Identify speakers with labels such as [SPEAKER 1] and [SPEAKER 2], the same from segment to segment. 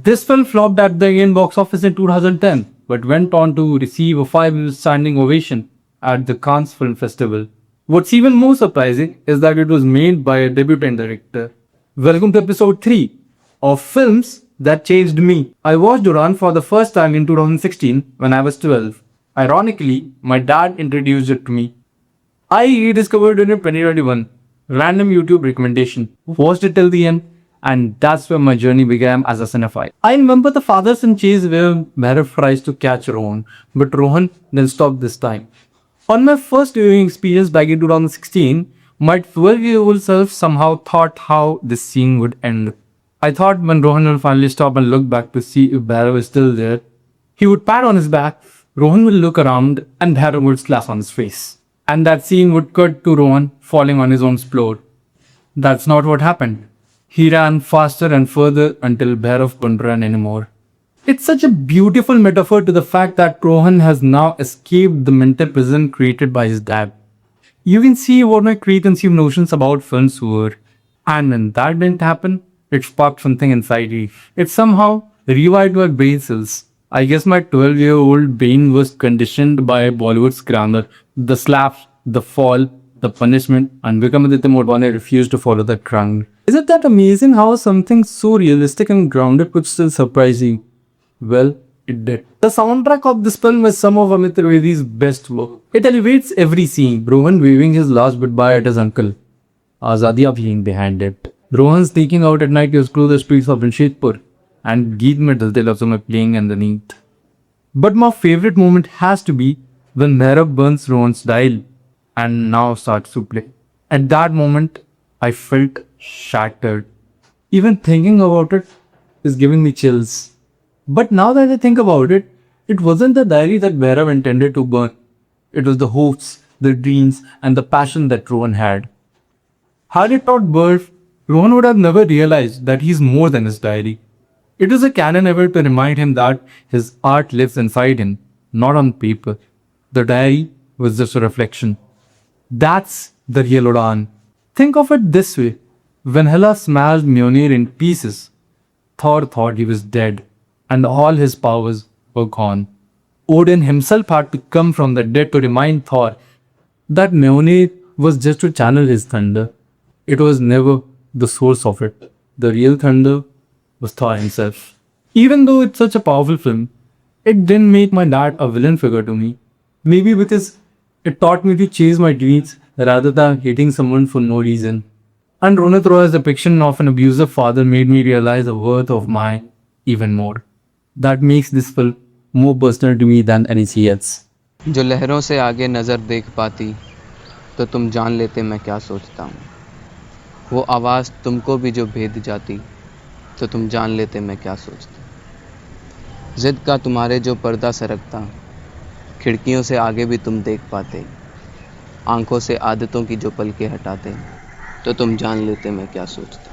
[SPEAKER 1] This film flopped at the Indian box office in 2010, but went on to receive a 5 minute standing ovation at the Cannes Film Festival. What's even more surprising is that it was made by a debutant director. Welcome to episode 3 of Films That Changed Me. I watched Udaan for the first time in 2016 when I was 12. Ironically, my dad introduced it to me. I rediscovered it in 2021. Random YouTube recommendation. Watched it till the end, and that's where my journey began as a cinephile. I remember the father son chase where Bhairav tries to catch Rohan, but Rohan didn't stop this time. On my first viewing experience back in 2016, my 12-year-old self somehow thought how this scene would end. I thought when Rohan will finally stop and look back to see if Bhairav is still there, he would pat on his back, Rohan will look around, and Bhairav would slash on his face. And that scene would cut to Rohan falling on his own floor. That's not what happened. He ran faster and further until Bhairav couldn't run anymore. It's such a beautiful metaphor to the fact that Rohan has now escaped the mental prison created by his dad. You can see what my preconceived notions about films were. And when that didn't happen, it sparked something inside me. It somehow revived my brain cells. I guess my 12-year-old brain was conditioned by Bollywood's grammar, the slaps, the fall, the punishment, and Vikramaditya Modwane refused to follow that ground. Isn't that amazing how something so realistic and grounded could still surprise you? Well, it did. The soundtrack of this film is some of Amit Trivedi's best work. It elevates every scene. Rohan waving his last goodbye at his uncle. Azadiya being behind it. Rohan sneaking out at night to explore the streets of Jamshedpur. And Geet Mein Dalte Lafzon playing underneath. But my favorite moment has to be when Bhairav burns Rohan's dial and now starts to play. At that moment, I felt shattered. Even thinking about it is giving me chills. But now that I think about it, it wasn't the diary that Bhairav intended to burn. It was the hopes, the dreams, and the passion that Rohan had. Had it not burned, Rohan would have never realized that he's more than his diary. It was a canon ever to remind him that his art lives inside him, not on paper. The diary was just a reflection. That's the real Udaan. Think of it this way. When Hela smashed Mjolnir in pieces, Thor thought he was dead and all his powers were gone. Odin himself had to come from the dead to remind Thor that Mjolnir was just to channel his thunder. It was never the source of it. The real thunder was Thor himself. Even though it's such a powerful film, it didn't make my dad a villain figure to me. Maybe because it taught me to chase my dreams rather than hating someone for no reason. And Ronit Roy's depiction of an abusive father made me realize the worth of mine even more. That makes this film more personal to me than anything else.
[SPEAKER 2] जो लहरों से आगे नज़र देख पाती तो तुम जान लेते मैं क्या सोचता हूँ. वो आवाज़ तुमको भी जो भेद जाती तो तुम जान लेते मैं क्या सोचता. ज़िद का तुम्हारे जो पर्दा सरकता, खिड़कियों से आगे भी तुम देख पाते. आंखों से आदतों की जो पलकें हटाते तो तुम जान लेते मैं क्या सोचता.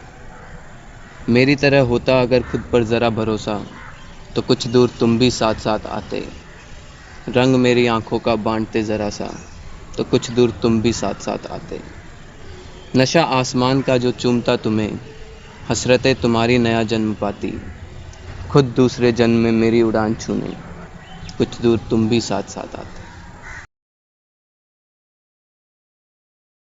[SPEAKER 2] मेरी तरह होता अगर खुद पर ज़रा भरोसा तो कुछ दूर तुम भी साथ साथ आते. रंग मेरी आंखों का बांटते ज़रा सा तो कुछ दूर तुम भी साथ साथ आते. नशा आसमान का जो चूमता तुम्हें, हसरतें तुम्हारी नया जन्म पाती. खुद दूसरे जन्म में मेरी उड़ान छूने कुछ दूर तुम भी साथ साथ आते.